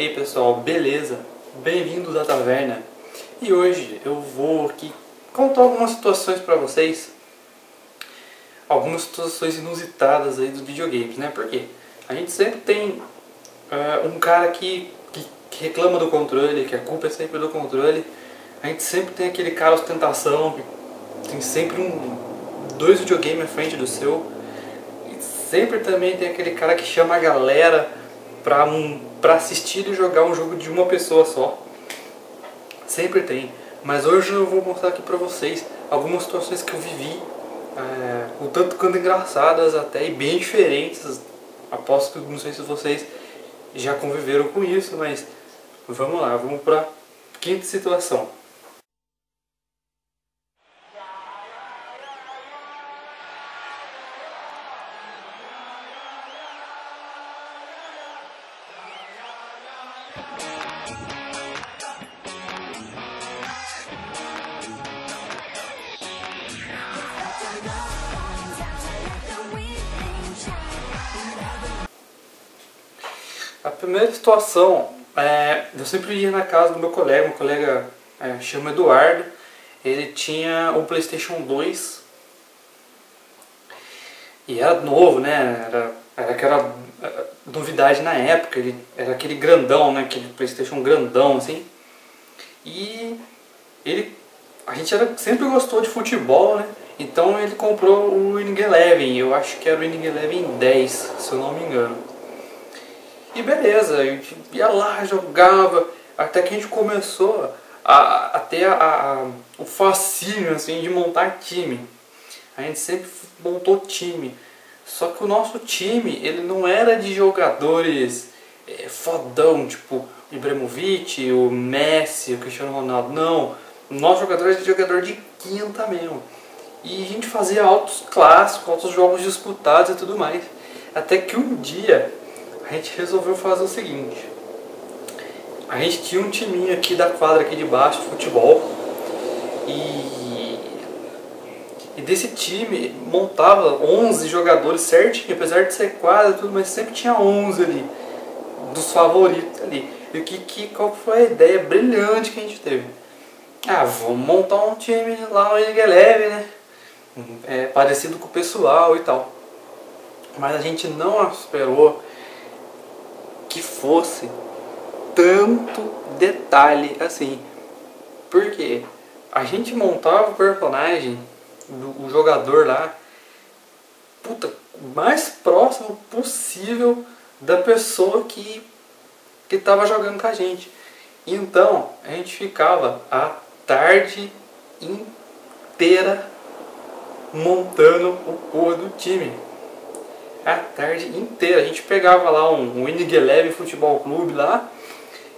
E aí pessoal, beleza? Bem-vindos à taverna. E hoje eu vou aqui contar algumas situações pra vocês. Algumas situações inusitadas aí dos videogames, né? Porque a gente sempre tem um cara que reclama do controle, que a culpa é sempre do controle. A gente sempre tem aquele cara ostentação, que tem sempre dois videogames à frente do seu. E sempre também tem aquele cara que chama a galera pra assistir e jogar um jogo de uma pessoa só. Sempre tem. Mas hoje eu vou mostrar aqui pra vocês algumas situações que eu vivi, um tanto quanto engraçadas até e bem diferentes. Aposto que não sei se vocês já conviveram com isso, mas vamos lá, vamos pra quinta situação. A primeira situação, eu sempre ia na casa do meu colega chama Eduardo. Ele tinha o PlayStation 2 e era novo, né? Era aquela novidade na época. Ele era aquele grandão, né? Aquele PlayStation grandão assim. E a gente sempre gostou de futebol, né? Então ele comprou o Winning Eleven. Eu acho que era o Winning Eleven 10, se eu não me engano. E beleza, a gente ia lá, jogava, até que a gente começou a ter o fascínio assim, de montar time. A gente sempre montou time. Só que o nosso time, ele não era de jogadores fodão, tipo o Ibrahimovic, o Messi, o Cristiano Ronaldo. Não, o nosso jogador era de jogador de quinta mesmo. E a gente fazia altos clássicos, altos jogos disputados e tudo mais. Até que um dia a gente resolveu fazer o seguinte: a gente tinha um timinho aqui da quadra aqui de baixo de futebol e desse time montava 11 jogadores certinho, apesar de ser quadra e tudo, mas sempre tinha 11 ali, dos favoritos ali. E qual foi a ideia brilhante que a gente teve? Vamos montar um time lá no League Eleven, né? Parecido com o pessoal e tal. Mas a gente não esperou que fosse tanto detalhe assim. Porque a gente montava o personagem, o jogador lá, mais próximo possível da pessoa que estava jogando com a gente. Então a gente ficava a tarde inteira montando o porra do time. A tarde inteira. A gente pegava lá um Winning Eleven Futebol Clube lá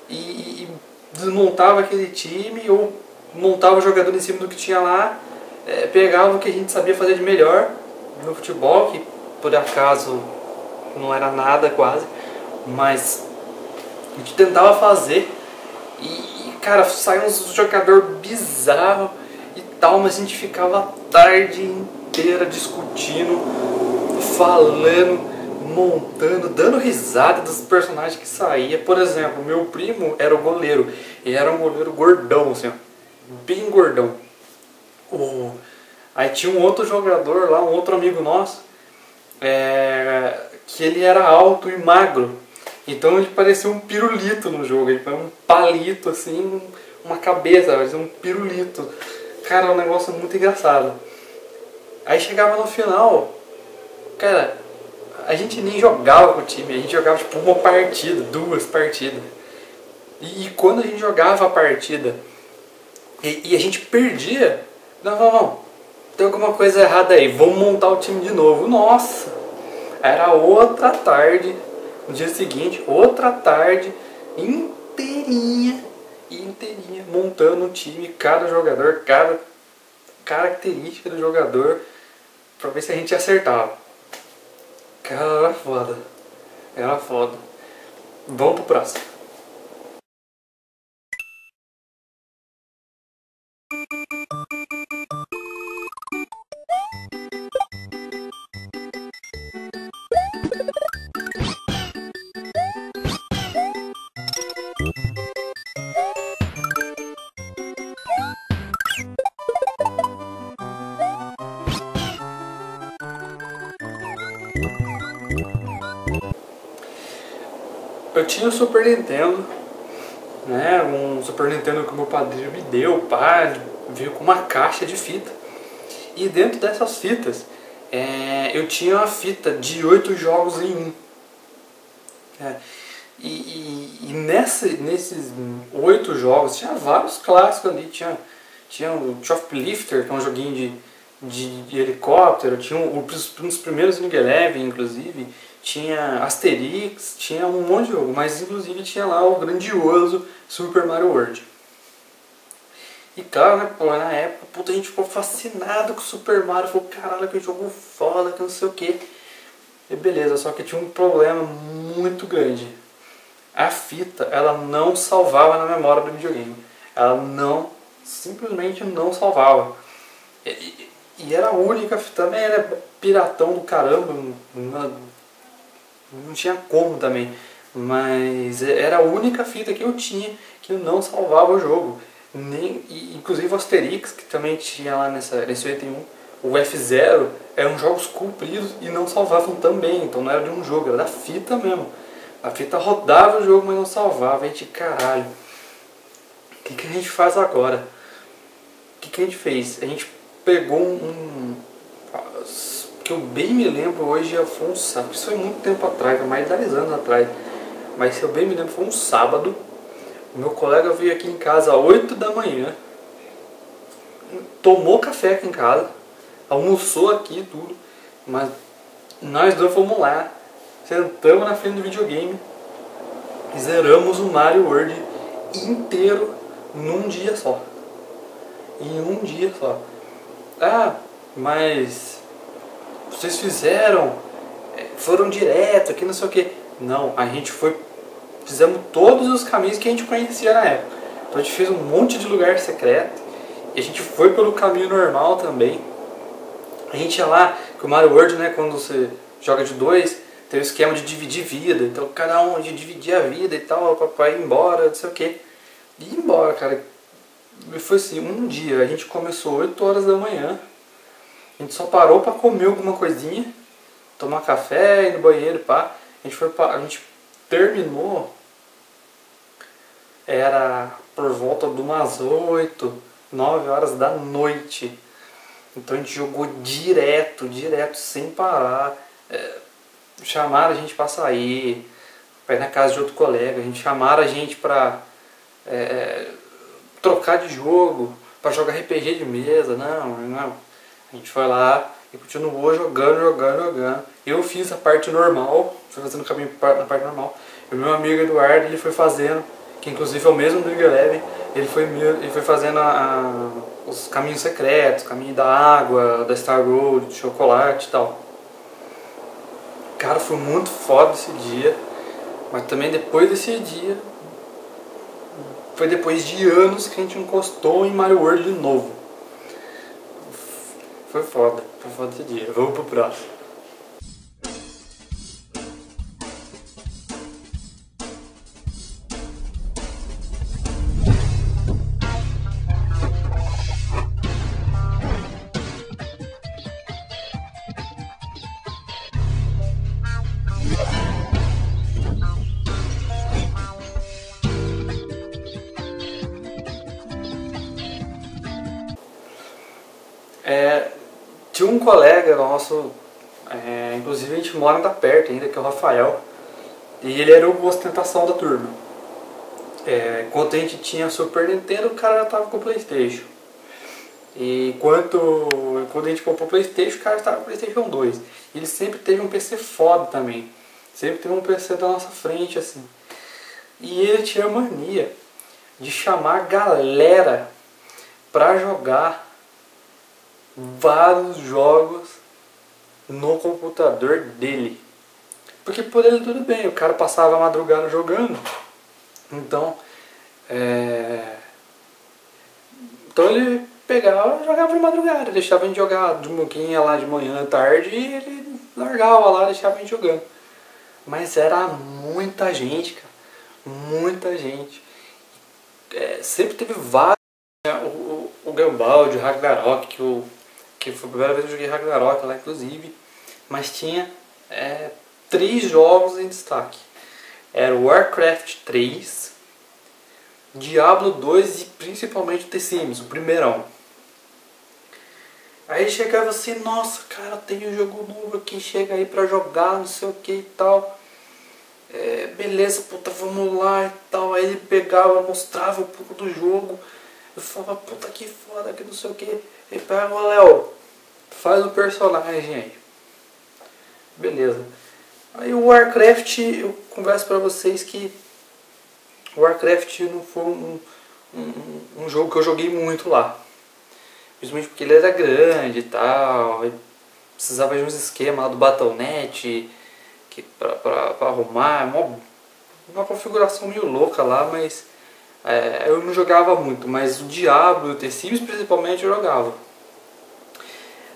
e desmontava aquele time ou montava o jogador em cima do que tinha lá, pegava o que a gente sabia fazer de melhor no futebol, que por acaso não era nada quase, mas a gente tentava fazer e cara, saiu uns jogador bizarro e tal, mas a gente ficava a tarde inteira discutindo, falando, montando, dando risada dos personagens que saía. Por exemplo, meu primo era o goleiro, e era um goleiro gordão, assim, ó, bem gordão. Aí tinha um outro jogador lá, um outro amigo nosso, que ele era alto e magro, então ele parecia um pirulito no jogo, ele parecia um palito assim, uma cabeça, parecia um pirulito. Cara, é um negócio muito engraçado. Aí chegava no final, cara, a gente nem jogava com o time, a gente jogava tipo uma partida, duas partidas. E quando a gente jogava a partida e a gente perdia, não, tem alguma coisa errada aí, vamos montar o time de novo. Nossa, era outra tarde, no dia seguinte, outra tarde inteirinha, montando o time, cada jogador, cada característica do jogador, pra ver se a gente acertava. Cara, era foda. Era foda. Vamos pro próximo. eu tinha o Super Nintendo, né? Um Super Nintendo que o meu padrinho me deu, pá, veio com uma caixa de fita. E dentro dessas fitas, eu tinha uma fita de 8 jogos em um. E nesses 8 jogos tinha vários clássicos ali. Tinha o Shoplifter, que é um joguinho de helicóptero. Tinha um dos primeiros Ring Eleven, inclusive. Tinha Asterix, tinha um monte de jogo. Mas inclusive tinha lá o grandioso Super Mario World. E claro, né, pô, na época, puta, a gente ficou fascinado com o Super Mario. Falou, caralho, que jogo foda, que não sei o que. E beleza, só que tinha um problema muito grande. A fita, ela não salvava na memória do videogame. Ela simplesmente não salvava. E era a única fita, também era piratão do caramba, não tinha como também. Mas era a única fita que eu tinha que não salvava o jogo. Inclusive o Asterix, que também tinha lá nesse 81, o F0, eram jogos compridos e não salvavam também. Então não era de um jogo, era da fita mesmo. A fita rodava o jogo, mas não salvava. A gente, caralho, o que a gente faz agora? O que a gente fez? A gente pegou que eu bem me lembro hoje, foi um sábado. Isso foi muito tempo atrás, mais de 10 anos atrás. Mas se eu bem me lembro, foi um sábado. O meu colega veio aqui em casa às 8 da manhã. Tomou café aqui em casa. Almoçou aqui e tudo. Mas nós dois fomos lá. Sentamos na frente do videogame e zeramos o Mario World inteiro num dia só. Em um dia só. Ah, mas vocês foram direto aqui, não sei o que. Não, a gente fizemos todos os caminhos que a gente conhecia na época. Então a gente fez um monte de lugar secreto. E a gente foi pelo caminho normal também. A gente ia lá, que o Mario World, né, quando você joga de 2, tem o esquema de dividir vida. Então cada um dividir a vida e tal, pra ir embora, não sei o que. E ir embora, cara. Foi assim, um dia, a gente começou 8 horas da manhã. A gente só parou pra comer alguma coisinha, tomar café, ir no banheiro, pá. A gente terminou, era por volta de umas 8, 9 horas da noite. Então a gente jogou direto, sem parar. Chamaram a gente pra sair, pra ir na casa de outro colega. A gente chamaram a gente pra trocar de jogo, pra jogar RPG de mesa. Não. A gente foi lá e continuou jogando. Eu fiz a parte normal, fui fazendo o caminho na parte normal. E o meu amigo Eduardo, ele foi fazendo, que inclusive é o mesmo do Ring Eleven, ele foi fazendo os caminhos secretos, caminho da água, da Star Road, de chocolate e tal. Cara, foi muito foda esse dia, mas também depois desse dia, foi depois de anos que a gente encostou em Mario World de novo. Foi foda esse dia. Vamos pro próximo. Tinha um colega nosso, inclusive a gente mora ainda perto ainda, que é o Rafael, e ele era o ostentação da turma. Enquanto a gente tinha Super Nintendo, o cara já tava com o PlayStation. E quando a gente comprou o PlayStation, o cara estava com o PlayStation 2. E ele sempre teve um PC foda também. Sempre teve um PC da nossa frente, assim. E ele tinha mania de chamar a galera pra jogar vários jogos no computador dele. Porque por ele tudo bem, o cara passava a madrugada jogando. Então ele pegava e jogava de madrugada, deixava a gente jogar de moquinha lá de manhã, tarde, e ele largava lá, deixava a gente jogando. Mas era muita gente, cara. Muita gente. Sempre teve vários. O Gambald, o Ragnarok, que foi a primeira vez que eu joguei Ragnarok lá, inclusive. Mas tinha 3 jogos em destaque. Era o Warcraft 3, Diablo 2 e principalmente o The Sims, o primeirão. Aí chegava assim, nossa, cara, tem um jogo novo aqui, chega aí pra jogar, não sei o que e tal. Beleza, puta, vamos lá e tal. Aí ele pegava, mostrava um pouco do jogo. Eu falava, puta, que foda, que não sei o que. Ele pegava, Léo, faz o personagem aí. Beleza. Aí o Warcraft, eu converso pra vocês que o Warcraft não foi um jogo que eu joguei muito lá. Principalmente porque ele era grande e tal. E precisava de uns esquemas lá do Battle.net pra arrumar. Uma configuração meio louca lá, mas eu não jogava muito. Mas o Diablo e o The Sims principalmente eu jogava.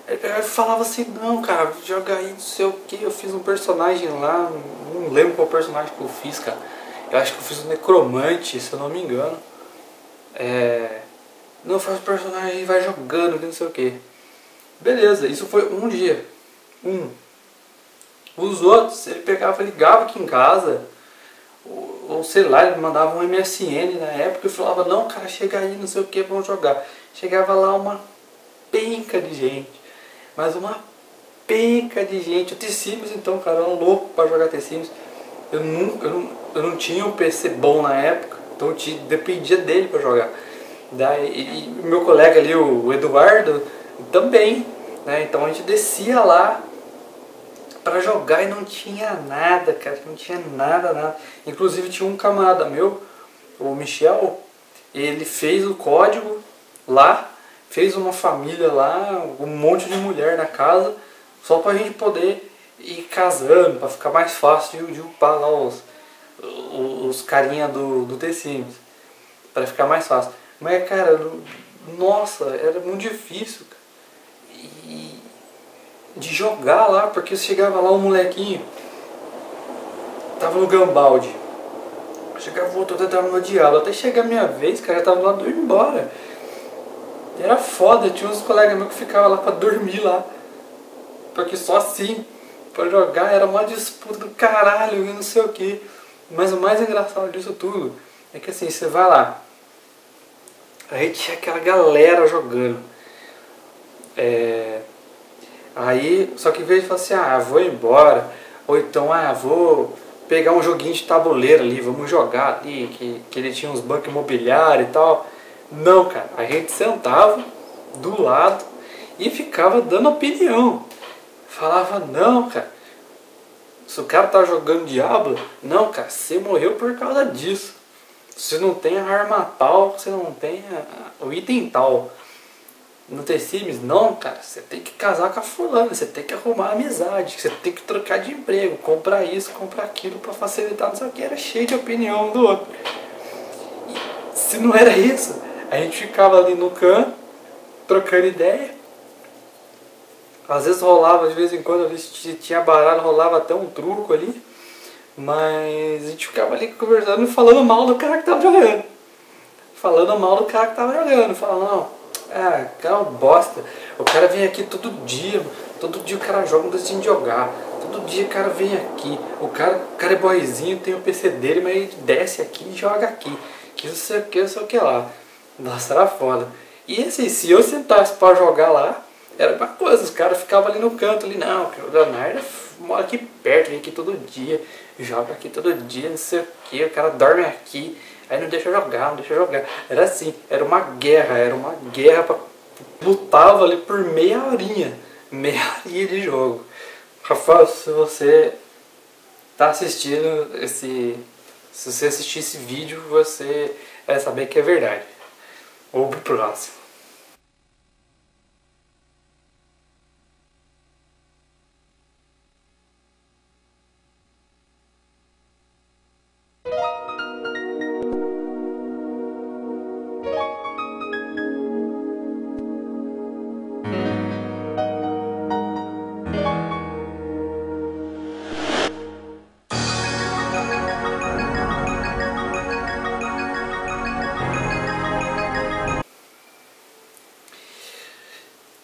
Ele falava assim, não cara, joga aí não sei o que, eu fiz um personagem lá, não lembro qual personagem que eu fiz, cara. Eu acho que eu fiz um necromante, se eu não me engano. Não, faz o personagem e vai jogando, que não sei o que. Beleza, isso foi um dia. Os outros, ele pegava, ligava aqui em casa, ou sei lá, ele mandava um MSN na época e falava, não cara, chega aí, não sei o que, vamos jogar. Chegava lá uma penca de gente. Mas uma penca de gente. O The Sims então, cara, eu era um louco pra jogar The Sims. Eu não tinha um PC bom na época, então eu dependia dele pra jogar. Daí, e meu colega ali, o Eduardo, também, né? Então a gente descia lá pra jogar e não tinha nada, cara, não tinha nada. Inclusive tinha um camarada meu, o Michel, ele fez o código lá, fez uma família lá, um monte de mulher na casa, só pra gente poder ir casando, pra ficar mais fácil de upar lá os carinha do The Sims, pra ficar mais fácil. Mas cara, nossa, era muito difícil, cara. E de jogar lá, porque chegava lá um molequinho, tava no Gambaldi, chegava outro, eu tava no Diablo, até chegar a minha vez, cara, eu tava lá indo embora. Era foda, tinha uns colegas meus que ficavam lá pra dormir lá. Porque só assim, pra jogar, era uma disputa do caralho e não sei o que. Mas o mais engraçado disso tudo é que assim, você vai lá, aí tinha aquela galera jogando. Aí, só que em vez de falar assim, vou embora, ou então, vou pegar um joguinho de tabuleiro ali, vamos jogar ali, que ele tinha uns bancos imobiliários e tal. Não, cara, a gente sentava do lado e ficava dando opinião. Falava, não, cara, se o cara tá jogando Diablo, não, cara, você morreu por causa disso. Você não tem a arma tal, você não tem o item tal. No The Sims, não, cara, você tem que casar com a fulana, você tem que arrumar amizade, você tem que trocar de emprego, comprar isso, comprar aquilo pra facilitar, não sei o que, era cheio de opinião um do outro. E se não era isso, a gente ficava ali no canto, trocando ideia. Às vezes rolava, de vez em quando, tinha baralho, rolava até um truco ali. Mas a gente ficava ali conversando e falando mal do cara que tava jogando. Falando mal do cara que tava jogando. Falando, não, cara é uma bosta. O cara vem aqui todo dia o cara joga, não decide jogar. Todo dia o cara vem aqui. O cara é boyzinho, tem o PC dele, mas ele desce aqui e joga aqui. Que não sei o que lá. Nossa, era foda. E assim, se eu sentasse pra jogar lá, era uma coisa, os caras ficavam ali no canto, ali, não, o Leonardo mora aqui perto, vem aqui todo dia, joga aqui todo dia, não sei o que, o cara dorme aqui, aí não deixa jogar, não deixa jogar. Era assim, era uma guerra pra, lutava ali por meia horinha de jogo. Rafael, se você tá assistindo se você assistir esse vídeo, você vai saber que é verdade. Ou pro próximo.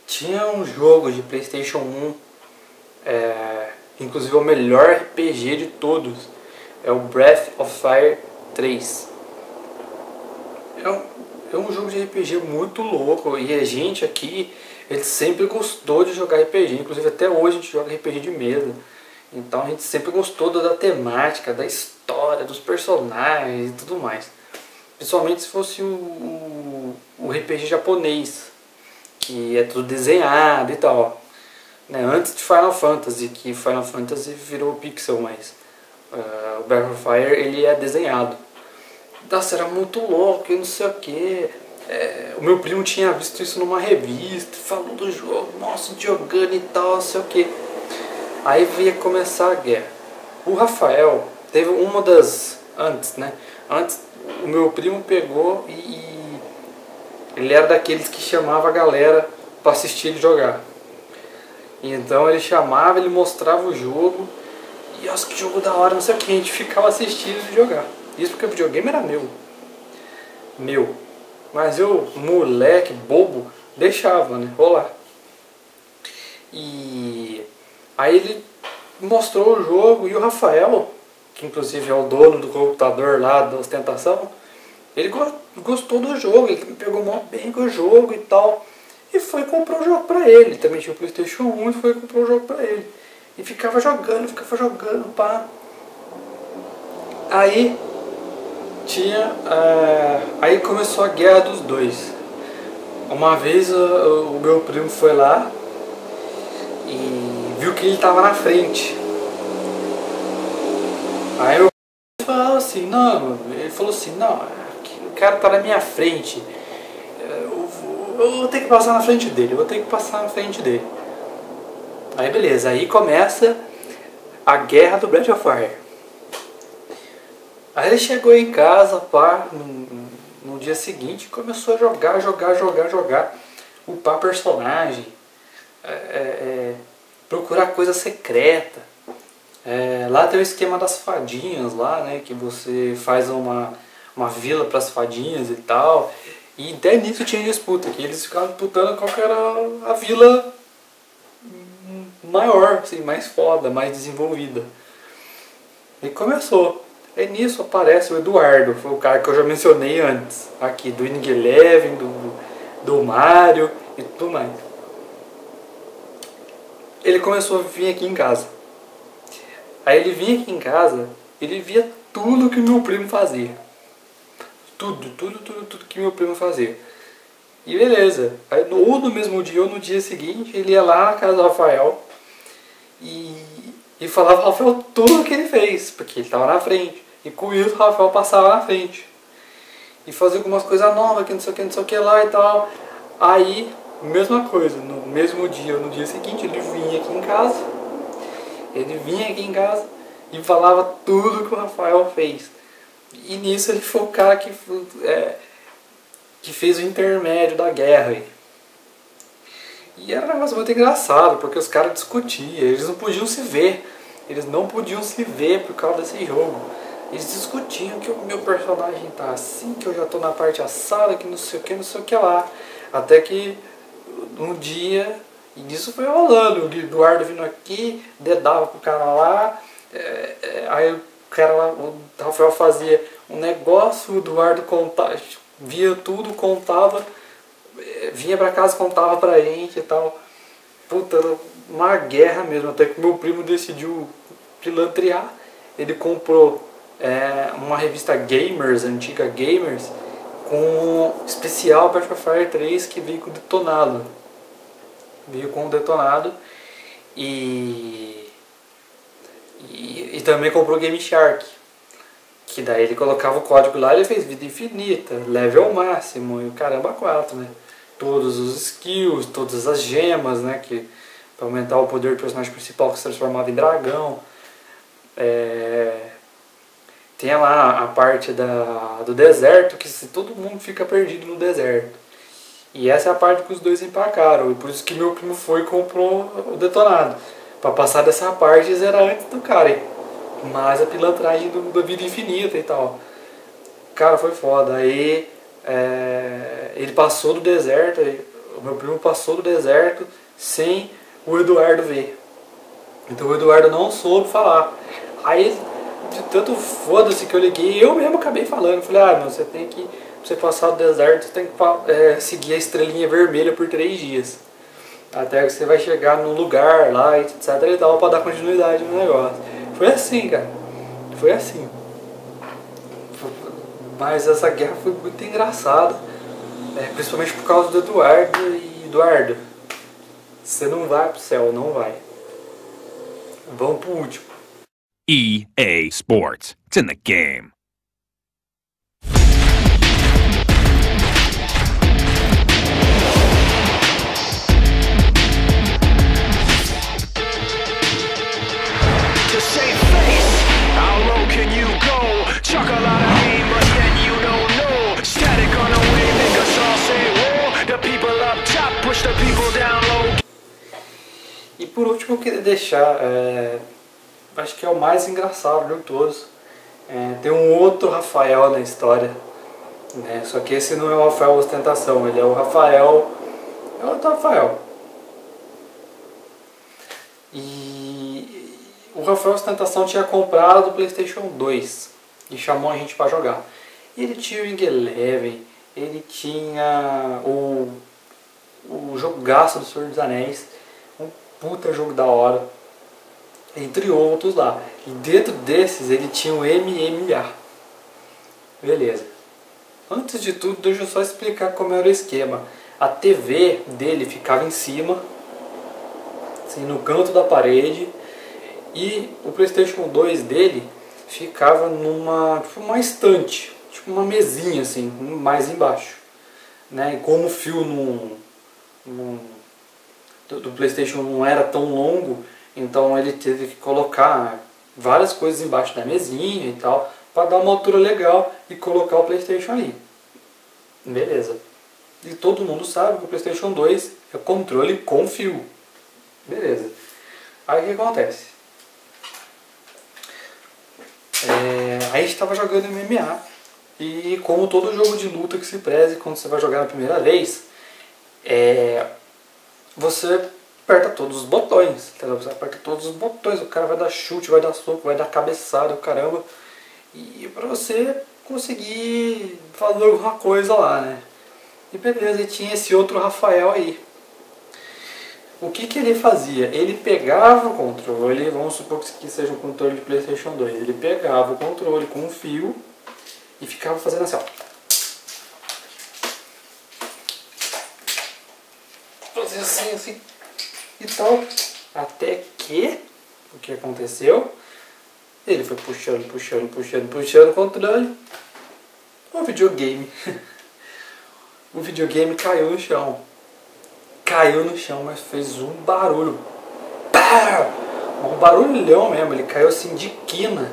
Tinha um jogo de PlayStation 1, inclusive o melhor RPG de todos, É o Breath of Fire 3. É um jogo de RPG muito louco. E a gente aqui, ele sempre gostou de jogar RPG. Inclusive até hoje a gente joga RPG de mesa. Então a gente sempre gostou da temática, da história, dos personagens e tudo mais. Principalmente se fosse o RPG japonês, que é tudo desenhado e tal, né? Antes de Final Fantasy, que Final Fantasy virou pixel, mas o Breath of Fire ele é desenhado. Nossa, era muito louco e não sei o que. O meu primo tinha visto isso numa revista, falou do jogo, nossa, jogando e tal, não sei o que. Aí ia começar a guerra. O Rafael teve uma das... Antes, né? Antes, o meu primo pegou e ele era daqueles que chamava a galera para assistir ele jogar. Então ele chamava, ele mostrava o jogo. E nossa, que jogo da hora, não sei o que. A gente ficava assistindo ele jogar. Isso porque o videogame era meu. Mas eu, moleque, bobo, deixava, né? Rolar. E aí ele mostrou o jogo e o Rafael, que inclusive é o dono do computador lá da ostentação, ele gostou do jogo, ele pegou mó bem com o jogo e tal. E foi e comprou o jogo pra ele. Também tinha o PlayStation 1 e foi e comprou o jogo pra ele. E ficava jogando, pá. Aí tinha. Aí começou a guerra dos dois. Uma vez o meu primo foi lá e viu que ele tava na frente. Aí eu falou assim, não, ele falou assim, não, o cara tá na minha frente. Eu vou ter que passar na frente dele, Aí beleza, aí começa a guerra do Breath of Fire. Aí ele chegou em casa, pá, no dia seguinte começou a jogar, upar personagem, procurar coisa secreta. Lá tem o esquema das fadinhas lá, né, que você faz uma vila para as fadinhas e tal. E até nisso tinha disputa, que eles ficavam disputando qual que era a vila maior, assim, mais foda, mais desenvolvida. E começou. E nisso aparece o Eduardo, foi o cara que eu já mencionei antes, aqui do Winning Eleven, do Mario e tudo mais. Ele começou a vir aqui em casa. Aí ele vinha aqui em casa, ele via tudo que meu primo fazia. Tudo que meu primo fazia. E beleza. Aí, ou no mesmo dia ou no dia seguinte, ele ia lá na casa do Rafael e falava ao Rafael tudo que ele fez, porque ele estava na frente. E com isso o Rafael passava na frente. E fazia algumas coisas novas, que não sei o que lá e tal. Aí, mesma coisa, no mesmo dia ou no dia seguinte, ele vinha aqui em casa. E falava tudo que o Rafael fez. E nisso ele foi o cara que fez o intermédio da guerra. E era um negócio muito engraçado, porque os caras discutiam, eles não podiam se ver. Eles não podiam se ver por causa desse jogo. Eles discutiam que o meu personagem tá assim, que eu já tô na parte assada, que não sei o que lá. Até que um dia, e nisso foi rolando, o Eduardo vindo aqui, dedava pro cara lá, aí o cara lá, o Rafael fazia um negócio, o Eduardo contava, via tudo, contava, vinha pra casa, contava pra gente e tal. Puta, era uma guerra mesmo, até que meu primo decidiu pilantrear. Ele comprou uma revista Gamers, antiga Gamers, com especial Breath of Fire 3 que veio com detonado. E também comprou Game Shark, que daí ele colocava o código lá e ele fez vida infinita, level máximo e o caramba 4, né? Todos os skills, todas as gemas, né? Para aumentar o poder do personagem principal que se transformava em dragão. Tem lá a parte do deserto, que todo mundo fica perdido no deserto. E essa é a parte que os dois empacaram. E por isso que meu primo foi e comprou o detonado. Pra passar dessa parte e zerar antes do cara. Mas a pilantragem da vida infinita e tal. Cara, foi foda. Aí ele passou do deserto. O meu primo passou do deserto sem o Eduardo ver. Então o Eduardo não soube falar. Aí de tanto foda-se que eu liguei, eu mesmo acabei falando. Falei, ah, meu, você tem que, pra você passar o deserto, você tem que seguir a estrelinha vermelha por 3 dias. Até que você vai chegar no lugar lá, etc e tal, pra dar continuidade no negócio. Foi assim, cara. Foi assim. Mas essa guerra foi muito engraçada. Principalmente por causa do Eduardo. E Eduardo, você não vai pro céu, não vai. Vamos pro último. EA Sports. It's in the game. To save face, how low can you go? Chuck a lot of aim, but yet you don't know. Static on the way, make us all say whoa. The people up top push the people down low. E por último eu queria deixar, acho que é o mais engraçado de todos. Tem um outro Rafael na história, né? Só que esse não é o Rafael Ostentação, ele é o Rafael, é outro Rafael. E o Rafael Ostentação tinha comprado o PlayStation 2 e chamou a gente para jogar. Ele tinha o Wing Eleven, ele tinha o jogaço do Senhor dos Anéis, um puta jogo da hora, entre outros lá. E dentro desses ele tinha o MMA. Beleza. Antes de tudo, deixa eu só explicar como era o esquema. A TV dele ficava em cima, assim, no canto da parede, e o PlayStation 2 dele ficava numa, tipo, uma estante, tipo uma mesinha assim, mais embaixo, né? E como o fio do PlayStation não era tão longo, então ele teve que colocar várias coisas embaixo da mesinha e tal, para dar uma altura legal e colocar o PlayStation ali. Beleza. E todo mundo sabe que o PlayStation 2 é controle com fio. Beleza. Aí o que acontece? Aí a gente estava jogando MMA, e como todo jogo de luta que se preze, quando você vai jogar na primeira vez, você aperta todos os botões, entendeu? Você aperta todos os botões, o cara vai dar chute, vai dar soco, vai dar cabeçada, o caramba, e pra você conseguir fazer alguma coisa lá, né? E beleza, e tinha esse outro Rafael aí. O que ele fazia? Ele pegava o controle, vamos supor que seja um controle de PlayStation 2, ele pegava o controle com um fio e ficava fazendo assim, ó. Fazia assim e tal, até que, o que aconteceu? Ele foi puxando o controle, o videogame, o videogame caiu no chão. Caiu no chão, mas fez um barulho. Pá! Um barulhão mesmo. Ele caiu assim de quina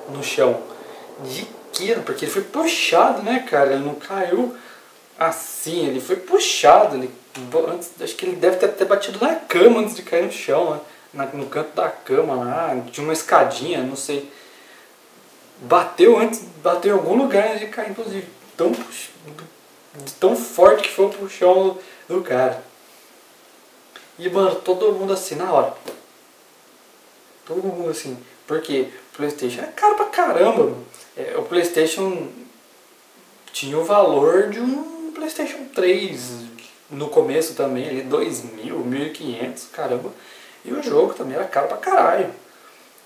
no chão. De quina, porque ele foi puxado, né, cara? Ele não caiu assim, ele foi puxado. Acho que ele deve ter até batido na cama antes de cair no chão, né? No canto da cama lá. Tinha uma escadinha, não sei. Bateu em algum lugar antes de cair, inclusive. Tão forte que foi o puxão do cara. E, mano, todo mundo assim na hora. Todo mundo assim. Porque o PlayStation é caro pra caramba. O PlayStation tinha o valor de um PlayStation 3 no começo também, ali 2.000, 1.500, caramba. E o jogo também era caro pra caralho.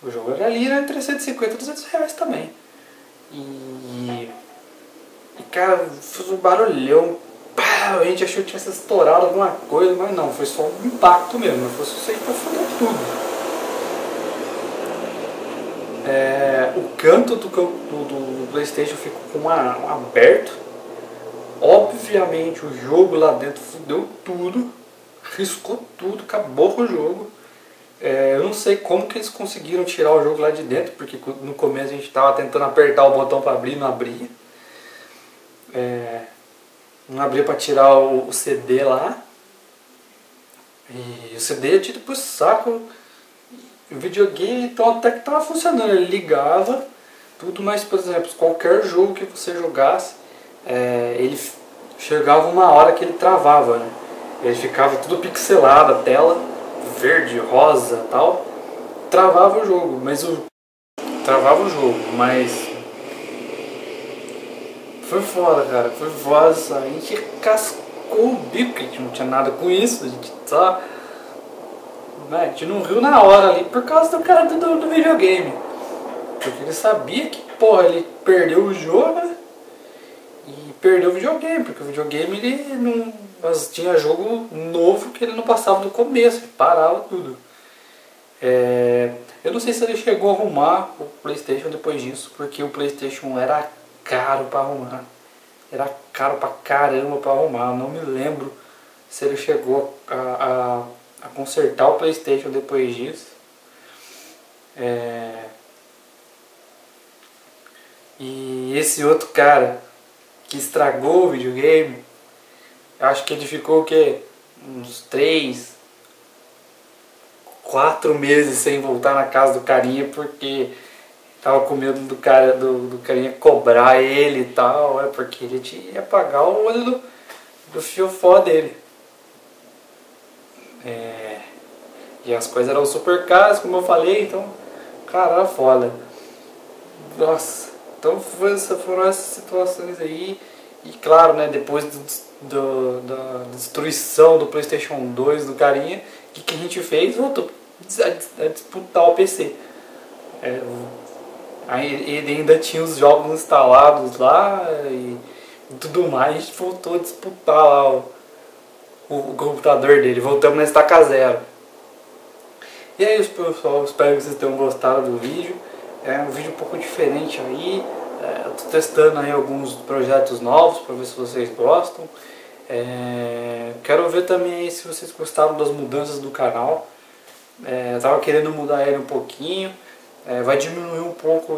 O jogo era ali, né, 350, 200 reais também. E cara, fez um barulhão. A gente achou que tinha se estourado alguma coisa, mas não, foi só um impacto mesmo, não fosse isso aí pra foder tudo. O canto do PlayStation ficou com um aberto. Obviamente o jogo lá dentro fudeu tudo, riscou tudo, acabou com o jogo. Eu não sei como que eles conseguiram tirar o jogo lá de dentro, porque no começo a gente estava tentando apertar o botão para abrir e não abria. Não abria para tirar o CD lá. E o CD é tido pro saco. O videogame então até que tava funcionando. Ele ligava tudo, mas por exemplo, qualquer jogo que você jogasse, ele chegava uma hora que ele travava, né? Ele ficava tudo pixelado, a tela verde, rosa, tal. Travava o jogo, mas travava o jogo, mas foi foda, cara, foi foda. A gente cascou o bico, que a gente não tinha nada com isso, a gente só... A gente não riu na hora ali por causa do cara do videogame. Porque ele sabia que, porra, ele perdeu o jogo, né? E perdeu o videogame, porque o videogame ele não... Mas tinha jogo novo que ele não passava do começo, ele parava tudo. Eu não sei se ele chegou a arrumar o PlayStation depois disso, porque o PlayStation era caro pra arrumar. Era caro pra caramba pra arrumar. Eu não me lembro se ele chegou a consertar o PlayStation depois disso. E esse outro cara que estragou o videogame, acho que ele ficou o quê? Uns 3, 4 meses sem voltar na casa do carinha, porque tava com medo do carinha cobrar ele e tal, porque ele ia pagar o olho do fiofó dele. E as coisas eram super caras, como eu falei, então, cara, era foda. Nossa, então foram essas situações aí. E claro, né, depois da destruição do PlayStation 2 do carinha, o que a gente fez? Voltou a disputar o PC. Aí ele ainda tinha os jogos instalados lá e tudo mais, a gente voltou a disputar lá o computador dele. Voltamos na estaca zero. E é isso, pessoal, espero que vocês tenham gostado do vídeo. É um vídeo um pouco diferente aí. Eu tô testando aí alguns projetos novos para ver se vocês gostam. Quero ver também aí se vocês gostaram das mudanças do canal. Eu tava querendo mudar ele um pouquinho. Vai diminuir um pouco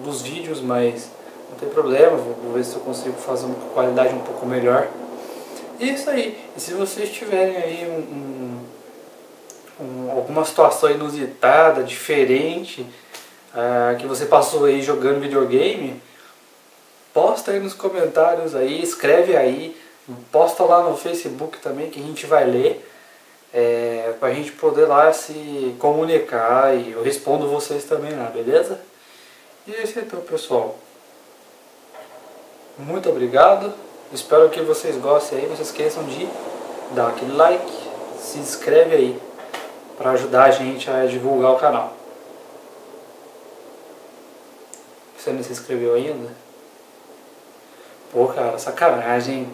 dos vídeos, mas não tem problema. Vou ver se eu consigo fazer uma qualidade um pouco melhor. E isso aí. E se vocês tiverem aí alguma situação inusitada, diferente, que você passou aí jogando videogame, posta aí nos comentários aí, escreve aí, posta lá no Facebook também que a gente vai ler, pra gente poder lá se comunicar e eu respondo vocês também lá, beleza? E é isso então, pessoal. Muito obrigado, espero que vocês gostem aí, não se esqueçam de dar aquele like, se inscreve aí, para ajudar a gente a divulgar o canal. Você não se inscreveu ainda? Pô, cara, sacanagem, hein?